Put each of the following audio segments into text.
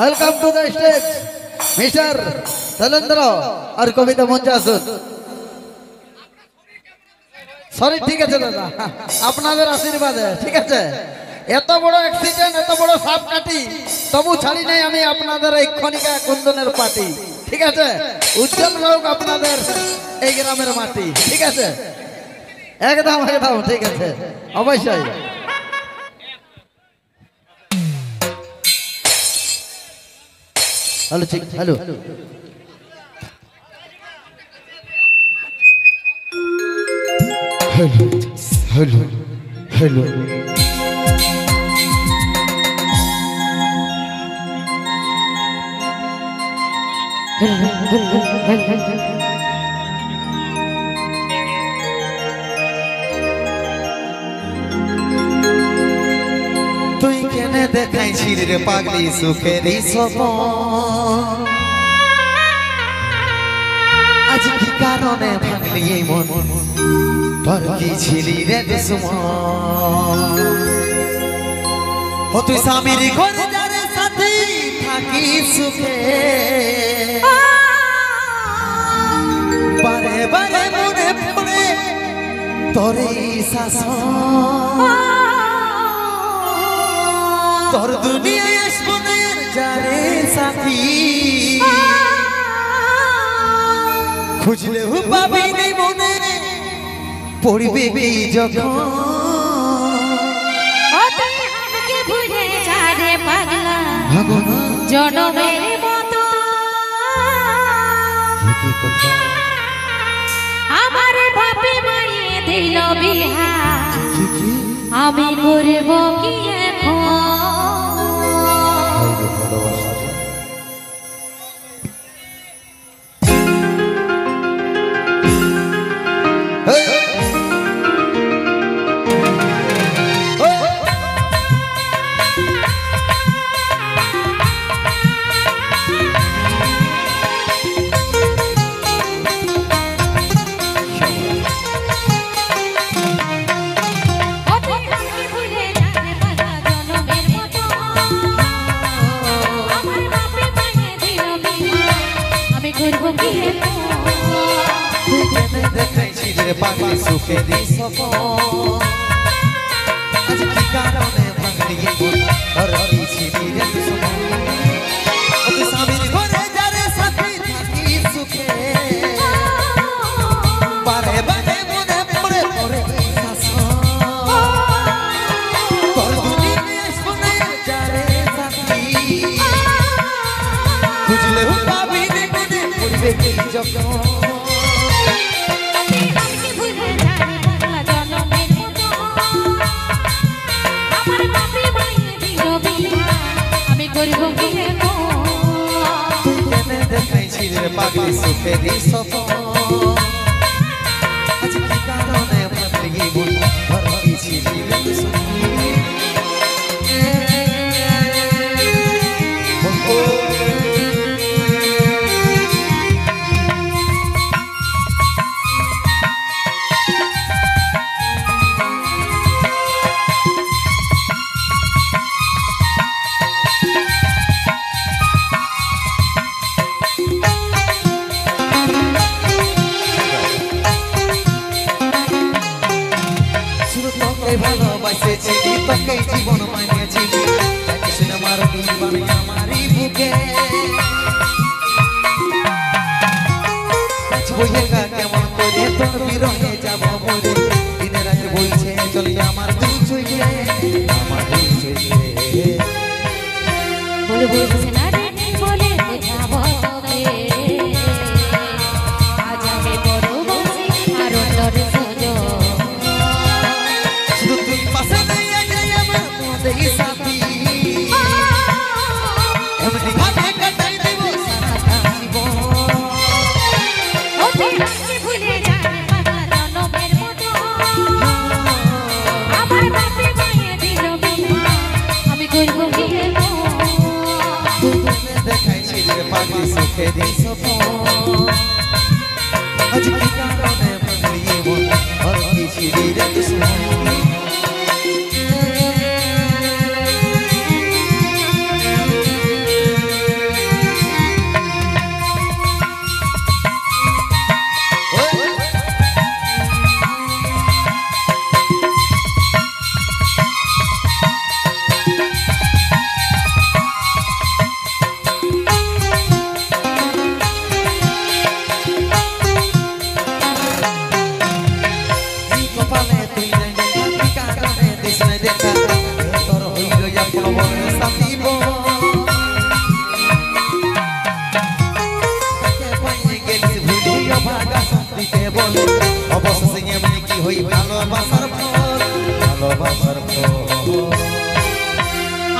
Welcome to the stage mister Talendra और Kavita मंचे आसुन। Sorry ठीक है दादा আপনাদের আশীর্বাদে ঠিক আছে। এত বড় অ্যাক্সিডেন্ট এত বড় সাপ কাটি তবু ছাড়ি নাই আমি আপনাদের এই খনিকা কুন্দনের পার্টি ঠিক আছে। উজ্জ্বল হোক আপনাদের এই গ্রামের মাটি ঠিক আছে। একদম একদম ঠিক আছে অবশ্যই। हेलो ठीक हेलो हेलो हेलो हेलो তুই কেনে দেখাইছিস রে পাগলি সুখেরই সপন আজ কি কারণে ভাঙলি এই মন তোর কি ছিলি রে দুশ্মন ও তুই স্বামীর ঘরে যারে সাথী থাকি সুখে বারে বারে মনে পড়ে তোরে শাসন তোর দুনিয়ায় আসবো না যারে সাথী খুঁজলেও পাবি নাই মনে পড়বে যখন আমাকে ভুলে যা রে পাগলা জনমের মতো আমার বাপে মায়ে দিল বিহা আমি করব কি এখন পাগলি সুখেরই সপন আজ কি কারণে ভাঙলি মন তোর কি ছিলি রে দুশ্মন ও তুই স্বামীর ঘরে যারে সাথী থাকি সুখে বারে বারে মনে পড়ে পড়ে শাসন তোর দুনিয়ায় আসবো না যারে সাথী খুঁজলেও পাবি না মনে পড়বে কি যখন পাগলি সুখেরই সপন আজ কি কারণে ভাঙলি মন তোর কি ছিলি রে দুশ্মন ভালোবাসেছি তোকে জীবন মানিয়েছি যাকে শুনে আমার দিবানি আমারই বুকে বইয়েগা কেমন করে তোর বিরহে যাব মরে দিনে রাতে বইছে চলি আমার দুই চোখে আমার দুই চোখে বলে বলছে না রে বলে যাব তোকে আজ আমি বড় বসে আর তোরে সজো সাথী এমনি ভাবে কাটাই দেব সারা জীবন ও তুই আমাকে ভুলে যা রে পাগলা জনমের মতো আমার বাপে মায়ে দিল বিহা আমি করব কি তুমি দেখাইছি রে পাগলি সুখেরই সপন আজ কি কারণে ভাঙলি মন তোর কি ছিলি রে দুশ্মন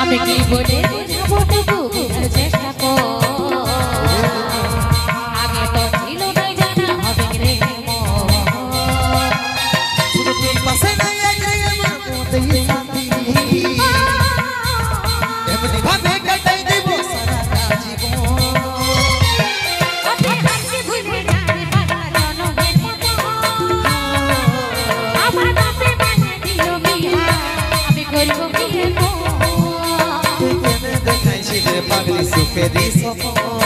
আমি কি বলে বুঝাবো টুকু বুঝার চেষ্টা কর আগে তো ছিল না জানা হবে রে শুধু তোর পাশে নাই আগে আমার মতেই শান্তি এমনি ভাবে কাটাই দেব সারাটা জীবন আপনি হাসি ভুলে যান পাগলা জনমের মতো আমার বাপে মানে দিল বিয়া আমি করবো বিয়ে গো দেখাইছিলে পাগলি সুখেরই সপন